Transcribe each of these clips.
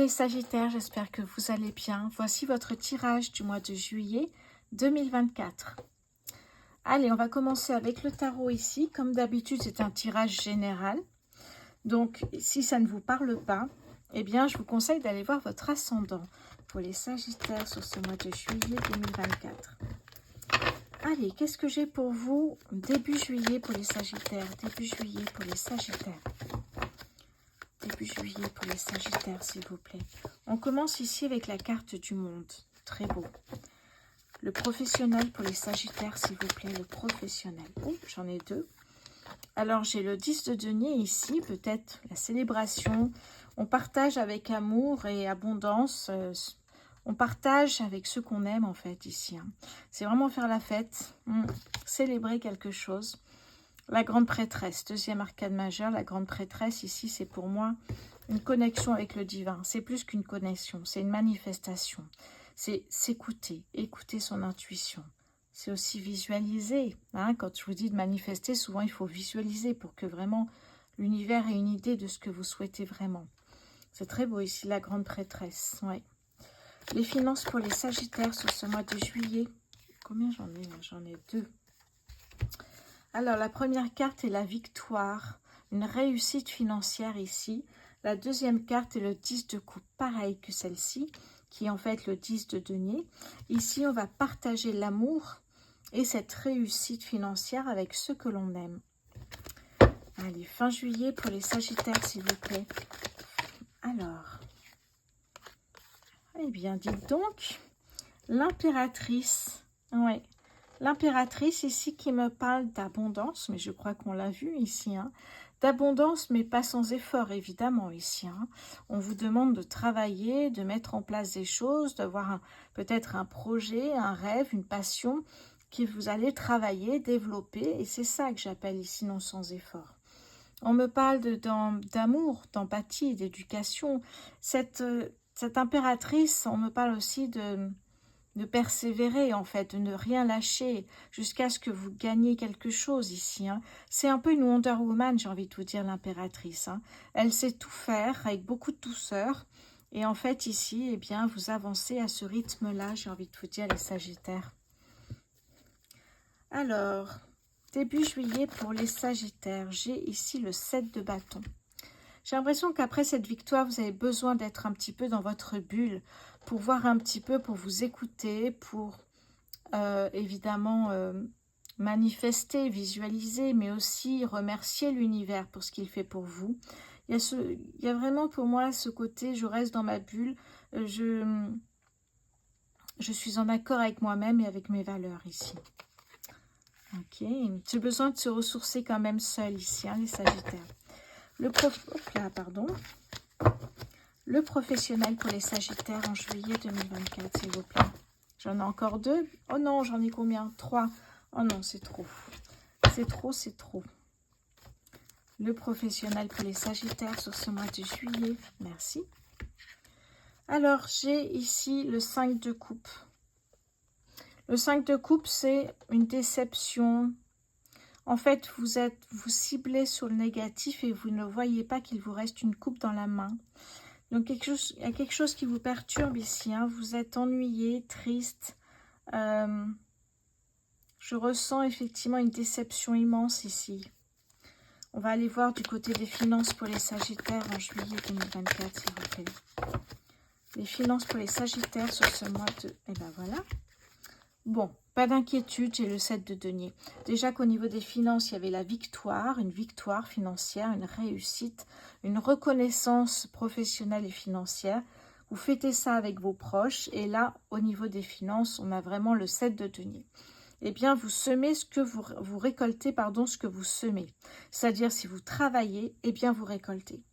les Sagittaires, j'espère que vous allez bien. Voici votre tirage du mois de juillet 2024. Allez, on va commencer avec le tarot ici. Comme d'habitude, c'est un tirage général. Donc, si ça ne vous parle pas, eh bien, je vous conseille d'aller voir votre ascendant pour les Sagittaires sur ce mois de juillet 2024. Allez, qu'est-ce que j'ai pour vous début juillet pour les Sagittaires? Début juillet pour les Sagittaires. Début juillet pour les Sagittaires, s'il vous plaît. On commence ici avec la carte du monde. Très beau. Le professionnel pour les Sagittaires, s'il vous plaît. Le professionnel. Oh, j'en ai deux. Alors, j'ai le 10 de denier ici. Peut-être la célébration. On partage avec amour et abondance. On partage avec ceux qu'on aime, en fait, ici. C'est vraiment faire la fête. Célébrer quelque chose. La grande prêtresse, deuxième arcane majeure, la grande prêtresse, ici, c'est pour moi une connexion avec le divin. C'est plus qu'une connexion, c'est une manifestation. C'est s'écouter, écouter son intuition. C'est aussi visualiser. Quand je vous dis de manifester, souvent il faut visualiser pour que vraiment l'univers ait une idée de ce que vous souhaitez vraiment. C'est très beau ici, la grande prêtresse. Ouais. Les finances pour les Sagittaires sur ce mois de juillet. Combien j'en ai? J'en ai deux. Alors, la première carte est la victoire, une réussite financière ici. La deuxième carte est le 10 de coupe, pareil que celle-ci, qui est en fait le 10 de denier. Ici, on va partager l'amour et cette réussite financière avec ceux que l'on aime. Allez, fin juillet pour les Sagittaires, s'il vous plaît. Alors, eh bien, dites donc, l'impératrice, ouais. L'impératrice ici qui me parle d'abondance, mais je crois qu'on l'a vu ici, d'abondance mais pas sans effort évidemment ici. On vous demande de travailler, de mettre en place des choses, d'avoir peut-être un projet, un rêve, une passion que vous allez travailler, développer et c'est ça que j'appelle ici non sans effort. On me parle d'amour, d'empathie, d'éducation. Cette impératrice, on me parle aussi de persévérer en fait, de ne rien lâcher jusqu'à ce que vous gagniez quelque chose ici. C'est un peu une Wonder Woman, j'ai envie de vous dire, l'impératrice. Elle sait tout faire avec beaucoup de douceur. Et en fait ici, eh bien, vous avancez à ce rythme-là, j'ai envie de vous dire, les Sagittaires. Alors, début juillet pour les Sagittaires, j'ai ici le 7 de bâton. J'ai l'impression qu'après cette victoire, vous avez besoin d'être un petit peu dans votre bulle pour voir un petit peu, pour vous écouter, pour évidemment manifester, visualiser, mais aussi remercier l'univers pour ce qu'il fait pour vous. Il y a vraiment pour moi ce côté, je reste dans ma bulle, je suis en accord avec moi-même et avec mes valeurs ici. Ok, j'ai besoin de se ressourcer quand même seul ici, les Sagittaires. Le professionnel pour les Sagittaires en juillet 2024, s'il vous plaît. J'en ai encore deux. Oh non, j'en ai combien? 3. Oh non, c'est trop. C'est trop, c'est trop. Le professionnel pour les Sagittaires sur ce mois de juillet. Merci. Alors, j'ai ici le 5 de coupe. Le 5 de coupe, c'est une déception. En fait, vous ciblez sur le négatif et vous ne voyez pas qu'il vous reste une coupe dans la main. Donc, il y a quelque chose qui vous perturbe ici. Vous êtes ennuyé, triste. Je ressens effectivement une déception immense ici. On va aller voir du côté des finances pour les Sagittaires en juillet 2024, s'il vous plaît. Les finances pour les Sagittaires sur ce mois de... Eh ben voilà. Bon, pas d'inquiétude, j'ai le 7 de denier. Déjà qu'au niveau des finances, il y avait la victoire, une victoire financière, une réussite, une reconnaissance professionnelle et financière. Vous fêtez ça avec vos proches et là, au niveau des finances, on a vraiment le 7 de denier. Eh bien, vous semez ce que vous récoltez, ce que vous semez. C'est-à-dire, si vous travaillez, eh bien, vous récoltez.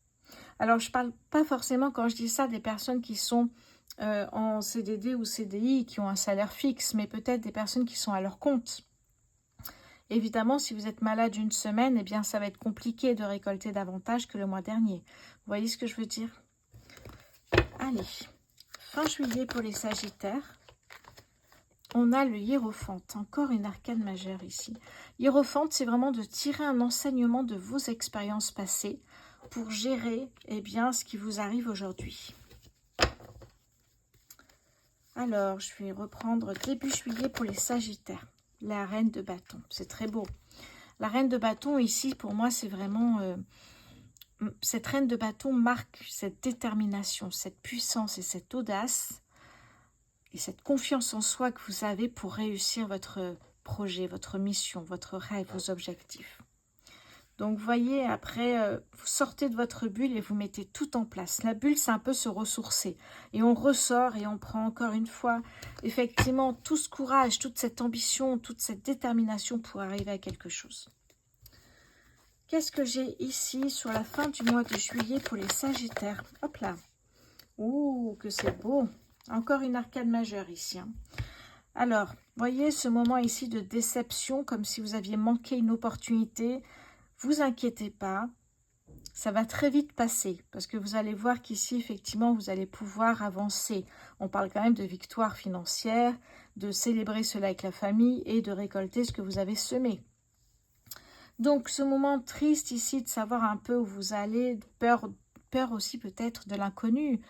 Alors, je ne parle pas forcément, quand je dis ça, des personnes qui sont en CDD ou CDI, qui ont un salaire fixe, mais peut-être des personnes qui sont à leur compte. Évidemment, si vous êtes malade une semaine, eh bien, ça va être compliqué de récolter davantage que le mois dernier. Vous voyez ce que je veux dire? Allez, fin juillet pour les Sagittaires. On a le hiérophante, encore une arcane majeure ici. Hiérophante, c'est vraiment de tirer un enseignement de vos expériences passées pour gérer, eh bien, ce qui vous arrive aujourd'hui. Alors, je vais reprendre début juillet pour les Sagittaires. La reine de bâton, c'est très beau. La reine de bâton, ici, pour moi, c'est vraiment... cette reine de bâton marque cette détermination, cette puissance et cette audace et cette confiance en soi que vous avez pour réussir votre projet, votre mission, votre rêve, vos objectifs. Donc, vous voyez, après, vous sortez de votre bulle et vous mettez tout en place. La bulle, c'est un peu se ressourcer. Et on ressort et on prend encore une fois, effectivement, tout ce courage, toute cette ambition, toute cette détermination pour arriver à quelque chose. Qu'est-ce que j'ai ici sur la fin du mois de juillet pour les Sagittaires? Hop là. Ouh, que c'est beau. Encore une arcade majeure ici. Hein. Alors, voyez ce moment ici de déception, comme si vous aviez manqué une opportunité. Vous inquiétez pas, ça va très vite passer, parce que vous allez voir qu'ici, effectivement, vous allez pouvoir avancer. On parle quand même de victoire financière, de célébrer cela avec la famille et de récolter ce que vous avez semé. Donc, ce moment triste ici, de savoir un peu où vous allez, peur aussi peut-être de l'inconnu.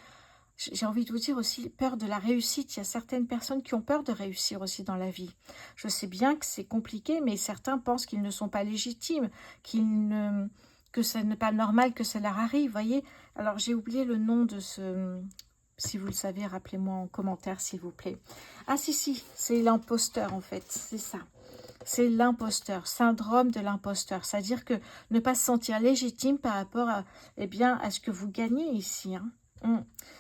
J'ai envie de vous dire aussi peur de la réussite. Il y a certaines personnes qui ont peur de réussir aussi dans la vie. Je sais bien que c'est compliqué, mais certains pensent qu'ils ne sont pas légitimes, que ce n'est pas normal que ça leur arrive, voyez. Alors, j'ai oublié le nom de ce... Si vous le savez, rappelez-moi en commentaire, s'il vous plaît. Ah si, c'est l'imposteur en fait, c'est ça. C'est l'imposteur, syndrome de l'imposteur. C'est-à-dire que ne pas se sentir légitime par rapport à, à ce que vous gagnez ici, hein.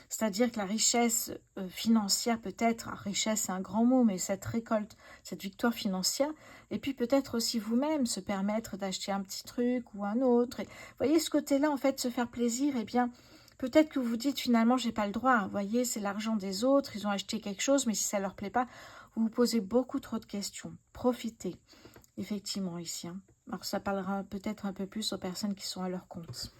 C'est-à-dire que la richesse financière peut-être, richesse c'est un grand mot, mais cette récolte, cette victoire financière, et puis peut-être aussi vous-même se permettre d'acheter un petit truc ou un autre. Et, vous voyez ce côté-là, en fait, se faire plaisir, peut-être que vous vous dites finalement, j'ai pas le droit. Vous voyez, c'est l'argent des autres, ils ont acheté quelque chose, mais si ça leur plaît pas, vous vous posez beaucoup trop de questions. Profitez, effectivement, ici. Hein. Alors, ça parlera peut-être un peu plus aux personnes qui sont à leur compte.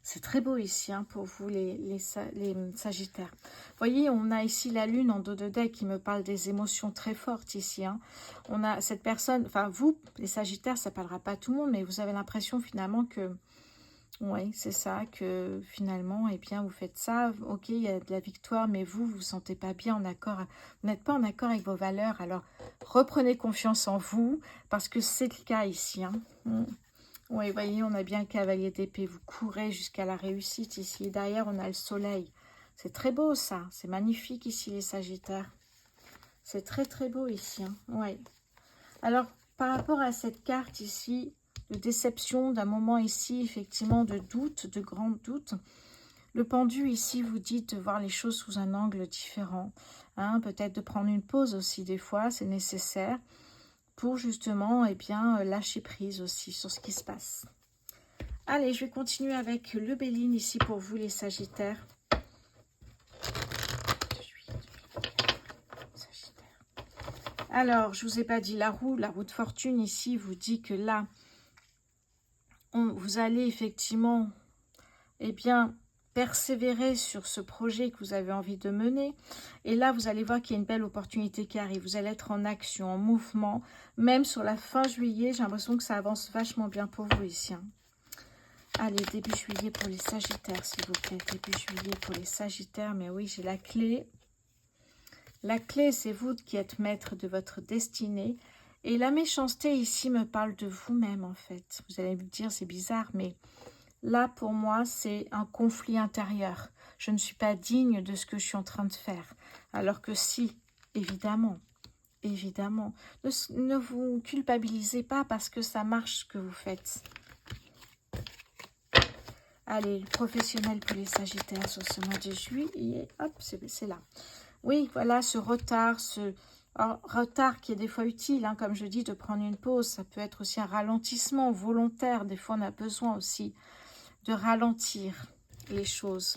C'est très beau ici hein, pour vous les Sagittaires. Vous voyez, on a ici la lune en dos de deck qui me parle des émotions très fortes ici. Hein. On a cette personne, enfin vous, les Sagittaires, ça ne parlera pas à tout le monde, mais vous avez l'impression finalement que, oui, c'est ça, que finalement, vous faites ça, ok, il y a de la victoire, mais vous vous sentez pas bien en accord, vous n'êtes pas en accord avec vos valeurs, alors reprenez confiance en vous, parce que c'est le cas ici. Hein. Oui, voyez, on a bien le cavalier d'épée. Vous courez jusqu'à la réussite ici. Et derrière, on a le soleil. C'est très beau, ça. C'est magnifique ici, les Sagittaires. C'est très, très beau ici. Hein. Oui. Alors, par rapport à cette carte ici, de déception, d'un moment ici, effectivement, de doute, de grand doute, le pendu ici vous dit de voir les choses sous un angle différent. Hein, peut-être de prendre une pause aussi, des fois, c'est nécessaire. Pour justement, lâcher prise aussi sur ce qui se passe. Allez, je vais continuer avec le Béline ici pour vous, les Sagittaires. Alors, je ne vous ai pas dit la roue de fortune ici vous dit que là, vous allez effectivement, persévérer sur ce projet que vous avez envie de mener. Et là, vous allez voir qu'il y a une belle opportunité qui arrive. Vous allez être en action, en mouvement. Même sur la fin juillet, j'ai l'impression que ça avance vachement bien pour vous ici. Hein. Allez, début juillet pour les Sagittaires, s'il vous plaît. Début juillet pour les Sagittaires. Mais oui, j'ai la clé. La clé, c'est vous qui êtes maître de votre destinée. Et la méchanceté ici me parle de vous-même, en fait. Vous allez me dire, c'est bizarre, mais... là, pour moi, c'est un conflit intérieur. Je ne suis pas digne de ce que je suis en train de faire. Alors que si, évidemment, ne vous culpabilisez pas parce que ça marche ce que vous faites. Allez, le professionnel pour les Sagittaires sur ce mois de juillet. Hop, c'est là. Oui, voilà, ce retard, retard qui est des fois utile, hein, comme je dis, de prendre une pause. Ça peut être aussi un ralentissement volontaire. Des fois, on a besoin aussi de ralentir les choses.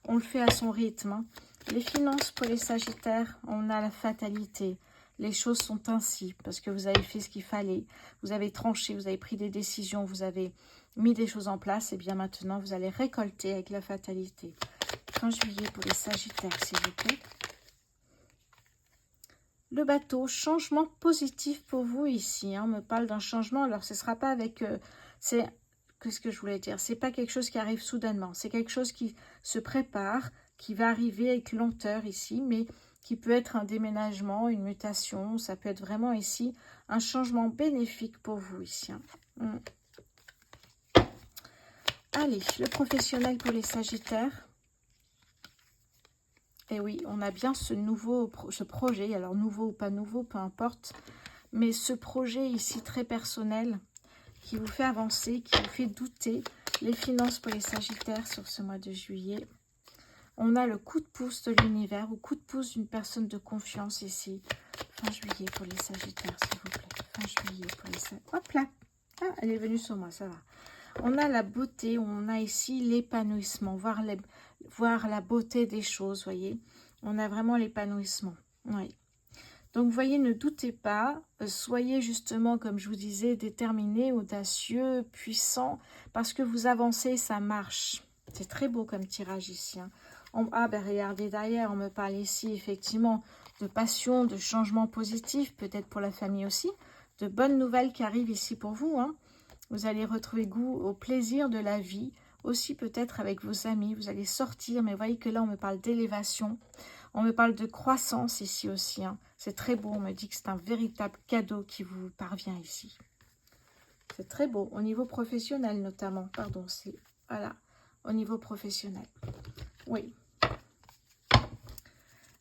On le fait à son rythme. Hein. Les finances pour les Sagittaires, on a la fatalité. Les choses sont ainsi parce que vous avez fait ce qu'il fallait. Vous avez tranché, vous avez pris des décisions, vous avez mis des choses en place. Et bien maintenant, vous allez récolter avec la fatalité. Fin juillet pour les Sagittaires, s'il vous plaît. Le bateau, changement positif pour vous ici. Hein. On me parle d'un changement. Alors, ce ne sera pas avec... Qu'est-ce que je voulais dire? C'est pas quelque chose qui arrive soudainement. C'est quelque chose qui se prépare qui va arriver avec lenteur ici, mais qui peut être un déménagement, une mutation. Ça peut être vraiment ici un changement bénéfique pour vous ici. Allez, le professionnel pour les Sagittaires. Et oui, on a bien ce projet, alors nouveau ou pas nouveau, peu importe, mais ce projet ici très personnel qui vous fait avancer, qui vous fait douter. Les finances pour les Sagittaires sur ce mois de juillet. On a le coup de pouce de l'univers ou coup de pouce d'une personne de confiance ici. Fin juillet pour les Sagittaires, s'il vous plaît. Fin juillet pour les Sagittaires. Hop là. Ah, elle est venue sur moi, ça va. On a la beauté, on a ici l'épanouissement, voir la beauté des choses, voyez. On a vraiment l'épanouissement, oui. Donc, vous voyez, ne doutez pas, soyez justement, comme je vous disais, déterminés, audacieux, puissants, parce que vous avancez, ça marche. C'est très beau comme tirage ici. Hein. Ben regardez derrière, on me parle ici, effectivement, de passion, de changement positif, peut-être pour la famille aussi, de bonnes nouvelles qui arrivent ici pour vous. Hein. Vous allez retrouver goût au plaisir de la vie, aussi peut-être avec vos amis, vous allez sortir, mais vous voyez que là, on me parle d'élévation. On me parle de croissance ici aussi. Hein. C'est très beau. On me dit que c'est un véritable cadeau qui vous parvient ici. C'est très beau. Au niveau professionnel notamment. Pardon, c'est... Voilà. Au niveau professionnel. Oui.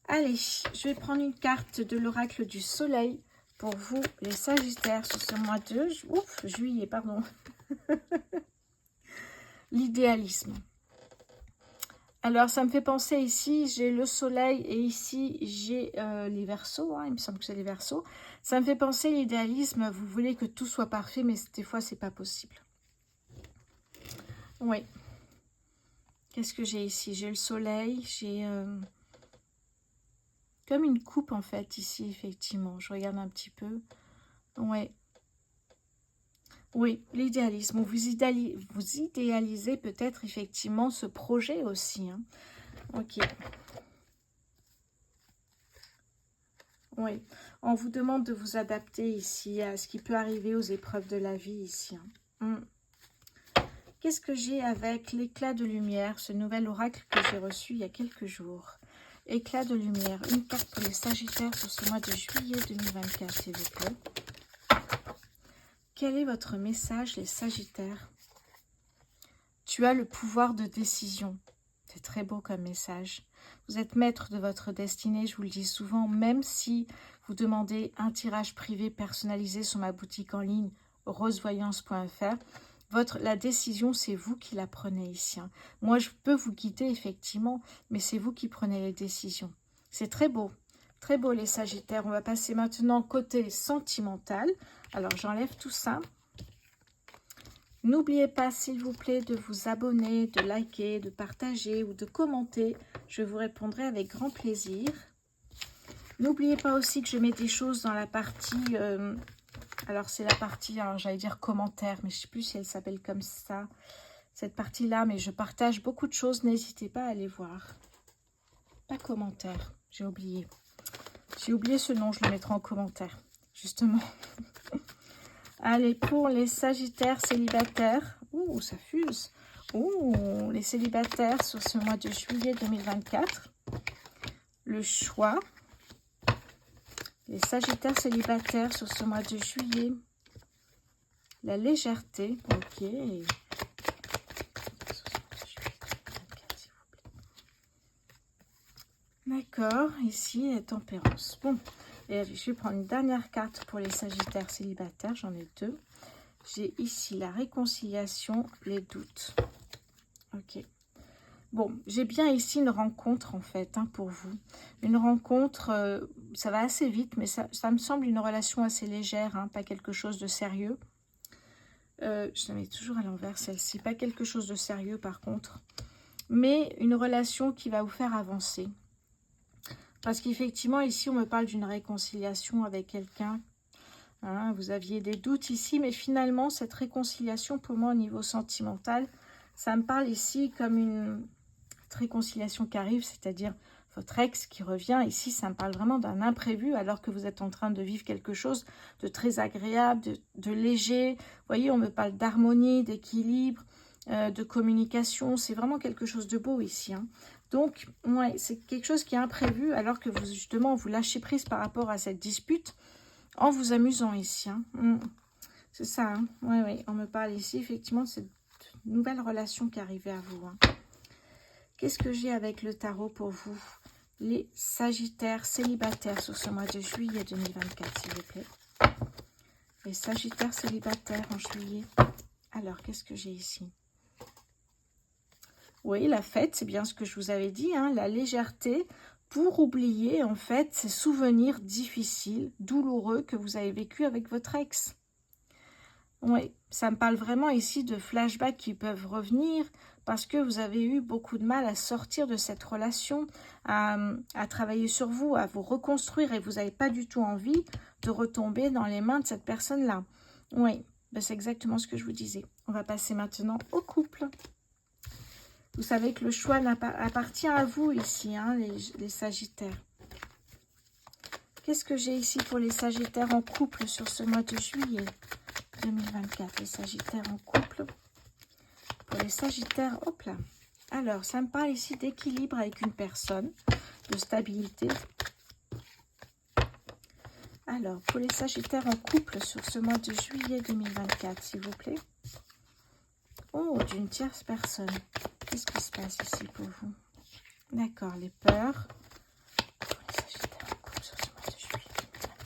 Allez, je vais prendre une carte de l'oracle du soleil pour vous, les Sagittaires, sur ce mois de juillet. Pardon. L'idéalisme. Alors, ça me fait penser ici, j'ai le soleil et ici, j'ai les Verseaux. Hein, il me semble que c'est les Verseaux. Ça me fait penser l'idéalisme. Vous voulez que tout soit parfait, mais des fois, c'est pas possible. Oui. Qu'est-ce que j'ai ici? J'ai le soleil, j'ai comme une coupe, en fait, ici, effectivement. Je regarde un petit peu. Oui. Oui, l'idéalisme. Vous idéalisez peut-être, effectivement, ce projet aussi. Hein. Ok. Oui, on vous demande de vous adapter ici à ce qui peut arriver aux épreuves de la vie ici. Hein. Qu'est-ce que j'ai avec l'éclat de lumière, ce nouvel oracle que j'ai reçu il y a quelques jours? Éclat de lumière, une carte pour les Sagittaires pour ce mois de juillet 2024, s'il vous plaît. Quel est votre message, les Sagittaires? Tu as le pouvoir de décision. C'est très beau comme message. Vous êtes maître de votre destinée, je vous le dis souvent, même si vous demandez un tirage privé personnalisé sur ma boutique en ligne rosevoyance.fr. La décision, c'est vous qui la prenez ici. Hein. Moi, je peux vous guider, effectivement, mais c'est vous qui prenez les décisions. C'est très beau les Sagittaires. On va passer maintenant côté sentimental. Alors, j'enlève tout ça. N'oubliez pas, s'il vous plaît, de vous abonner, de liker, de partager ou de commenter. Je vous répondrai avec grand plaisir. N'oubliez pas aussi que je mets des choses dans la partie... alors, c'est la partie, j'allais dire commentaires, mais je ne sais plus si elle s'appelle comme ça, cette partie-là. Mais je partage beaucoup de choses. N'hésitez pas à aller voir. Pas commentaire, j'ai oublié. J'ai oublié ce nom, je le mettrai en commentaire, justement. Allez, pour les Sagittaires célibataires. Ouh, ça fuse. Ouh, les célibataires sur ce mois de juillet 2024. Le choix. Les Sagittaires célibataires sur ce mois de juillet. La légèreté. Ok. D'accord. Ici, la tempérance. Bon. Et je vais prendre une dernière carte pour les Sagittaires célibataires. J'en ai deux. J'ai ici la réconciliation, les doutes. Ok. Bon, j'ai bien ici une rencontre en fait hein, pour vous. Une rencontre, ça va assez vite, mais ça me semble une relation assez légère, hein, pas quelque chose de sérieux. Je la mets toujours à l'envers celle-ci. Pas quelque chose de sérieux par contre. Mais une relation qui va vous faire avancer. Parce qu'effectivement, ici, on me parle d'une réconciliation avec quelqu'un. Hein, vous aviez des doutes ici, mais finalement, cette réconciliation, pour moi, au niveau sentimental, ça me parle ici comme une réconciliation qui arrive, c'est-à-dire votre ex qui revient. Ici, ça me parle vraiment d'un imprévu, alors que vous êtes en train de vivre quelque chose de très agréable, de léger. Vous voyez, on me parle d'harmonie, d'équilibre, de communication. C'est vraiment quelque chose de beau ici. Hein. Donc, ouais, c'est quelque chose qui est imprévu, alors que vous, justement, vous lâchez prise par rapport à cette dispute en vous amusant ici. Hein. C'est ça, hein. Oui, oui, on me parle ici, effectivement, de cette nouvelle relation qui arrivait à vous. Hein. Qu'est-ce que j'ai avec le tarot pour vous? Les Sagittaires célibataires sur ce mois de juillet 2024, s'il vous plaît. Les Sagittaires célibataires en juillet. Alors, qu'est-ce que j'ai ici? Oui, la fête, c'est bien ce que je vous avais dit, hein, la légèreté pour oublier, en fait, ces souvenirs difficiles, douloureux que vous avez vécu avec votre ex. Oui, ça me parle vraiment ici de flashbacks qui peuvent revenir parce que vous avez eu beaucoup de mal à sortir de cette relation, à travailler sur vous, à vous reconstruire et vous n'avez pas du tout envie de retomber dans les mains de cette personne-là. Oui, ben c'est exactement ce que je vous disais. On va passer maintenant au couple. Vous savez que le choix appartient à vous ici, hein, les Sagittaires. Qu'est-ce que j'ai ici pour les Sagittaires en couple sur ce mois de juillet 2024, les Sagittaires en couple. Pour les Sagittaires, hop là. Alors, ça me parle ici d'équilibre avec une personne, de stabilité. Alors, pour les Sagittaires en couple sur ce mois de juillet 2024, s'il vous plaît. Oh, d'une tierce personne. Qu'est-ce qui se passe ici pour vous? D'accord, les peurs. Pour les Sagittaires en couple sur ce mois de juillet 2024.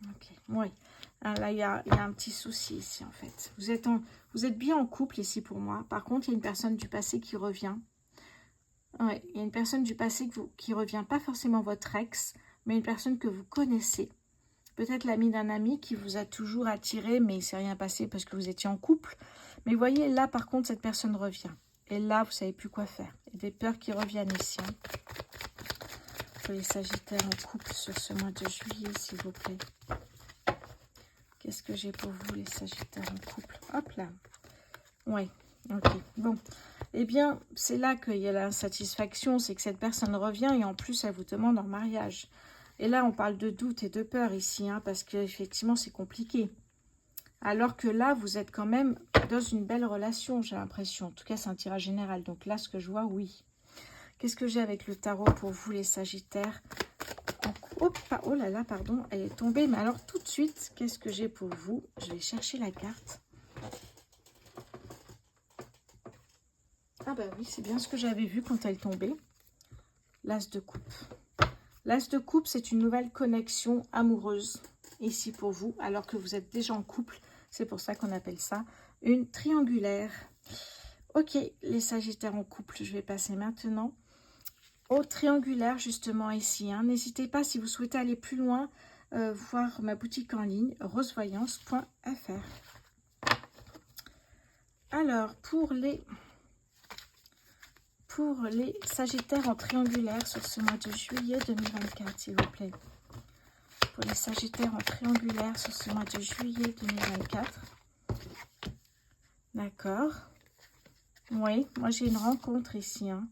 Ok, oui. Ah, là, il y a un petit souci ici, en fait. Vous êtes bien en couple ici pour moi. Par contre, il y a une personne du passé qui revient. Ouais, il y a une personne du passé qui revient, pas forcément votre ex, mais une personne que vous connaissez. Peut-être l'ami d'un ami qui vous a toujours attiré, mais il ne s'est rien passé parce que vous étiez en couple. Mais vous voyez, là, par contre, cette personne revient. Et là, vous ne savez plus quoi faire. Il y a des peurs qui reviennent ici. Hein. Pour les Sagittaires en couple sur ce mois de juillet, s'il vous plaît. Qu'est-ce que j'ai pour vous, les Sagittaires en couple? Hop là. Oui, ok. Bon. Eh bien, c'est là qu'il y a l'insatisfaction, c'est que cette personne revient et en plus, elle vous demande en mariage. Et là, on parle de doute et de peur ici, hein, parce qu'effectivement, c'est compliqué. Alors que là, vous êtes quand même dans une belle relation, j'ai l'impression. En tout cas, c'est un tirage général. Donc là, ce que je vois, oui. Qu'est-ce que j'ai avec le tarot pour vous, les Sagittaires? Oh là là, pardon, elle est tombée. Mais alors, tout de suite, qu'est-ce que j'ai pour vous? Je vais chercher la carte. Ah bah oui, c'est bien ce que j'avais vu quand elle tombait. L'As de coupe. L'As de coupe, c'est une nouvelle connexion amoureuse ici pour vous, alors que vous êtes déjà en couple. C'est pour ça qu'on appelle ça une triangulaire. Ok, les Sagittaires en couple, je vais passer maintenant au triangulaire, justement ici. Hein. N'hésitez pas, si vous souhaitez aller plus loin, voir ma boutique en ligne, rosevoyance.fr. Alors, pour les Sagittaires en triangulaire sur ce mois de juillet 2024, s'il vous plaît. Pour les Sagittaires en triangulaire sur ce mois de juillet 2024. D'accord. Oui, moi j'ai une rencontre ici. Hein.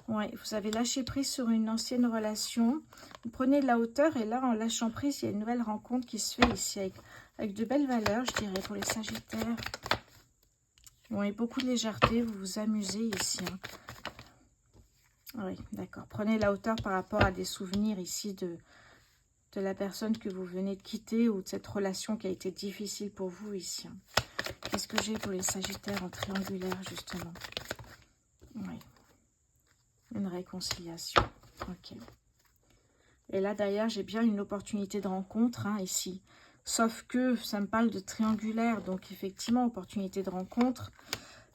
Oui, vous avez lâché prise sur une ancienne relation. Vous prenez de la hauteur et là, en lâchant prise, il y a une nouvelle rencontre qui se fait ici avec de belles valeurs, je dirais, pour les Sagittaires. Oui, beaucoup de légèreté, vous vous amusez ici. Hein. Oui, d'accord. Prenez la hauteur par rapport à des souvenirs ici de la personne que vous venez de quitter ou de cette relation qui a été difficile pour vous ici. Qu'est-ce que j'ai pour les Sagittaires en triangulaire, justement? Oui. Une réconciliation. Ok. Et là, d'ailleurs, j'ai bien une opportunité de rencontre, hein, ici. Sauf que ça me parle de triangulaire. Donc, effectivement, opportunité de rencontre.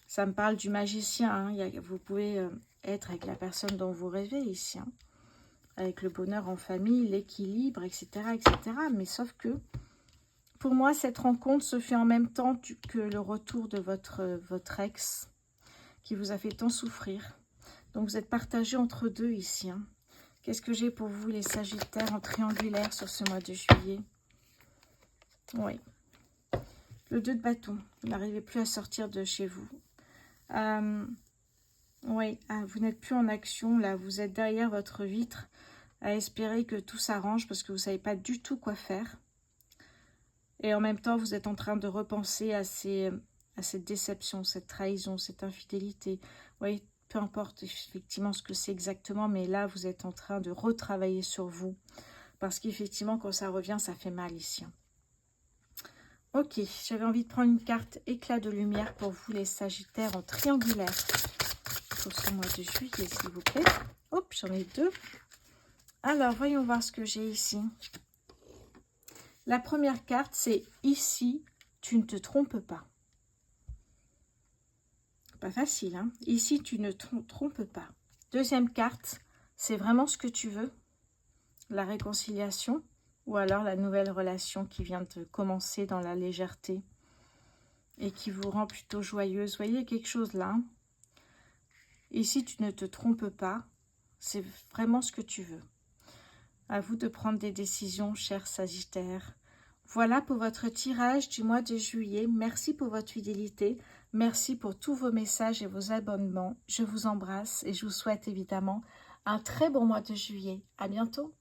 Ça me parle du magicien. Hein. Vous pouvez être avec la personne dont vous rêvez ici. Hein. Avec le bonheur en famille, l'équilibre, etc., etc. Mais sauf que, pour moi, cette rencontre se fait en même temps que le retour de votre ex, qui vous a fait tant souffrir. Donc, vous êtes partagés entre deux ici. Hein. Qu'est-ce que j'ai pour vous, les Sagittaires en triangulaire sur ce mois de juillet? Oui. Le 2 de bâton. Vous n'arrivez plus à sortir de chez vous. Oui, vous n'êtes plus en action. Là, vous êtes derrière votre vitre à espérer que tout s'arrange parce que vous ne savez pas du tout quoi faire. Et en même temps, vous êtes en train de repenser à cette déception, cette trahison, cette infidélité. Oui, peu importe effectivement ce que c'est exactement, mais là, vous êtes en train de retravailler sur vous. Parce qu'effectivement, quand ça revient, ça fait mal ici. Ok, j'avais envie de prendre une carte éclat de lumière pour vous, les Sagittaires, en triangulaire. Pour ce mois de juillet, s'il vous plaît. Hop, j'en ai deux. Alors, voyons voir ce que j'ai ici. La première carte, c'est « Ici, tu ne te trompes pas ». Pas facile, hein? Ici, tu ne te trompes pas. Deuxième carte, c'est vraiment ce que tu veux. La réconciliation ou alors la nouvelle relation qui vient de commencer dans la légèreté et qui vous rend plutôt joyeuse. Vous voyez quelque chose là, hein? Ici, tu ne te trompes pas. C'est vraiment ce que tu veux. À vous de prendre des décisions, chers Sagittaires. Voilà pour votre tirage du mois de juillet. Merci pour votre fidélité. Merci pour tous vos messages et vos abonnements. Je vous embrasse et je vous souhaite évidemment un très bon mois de juillet. À bientôt.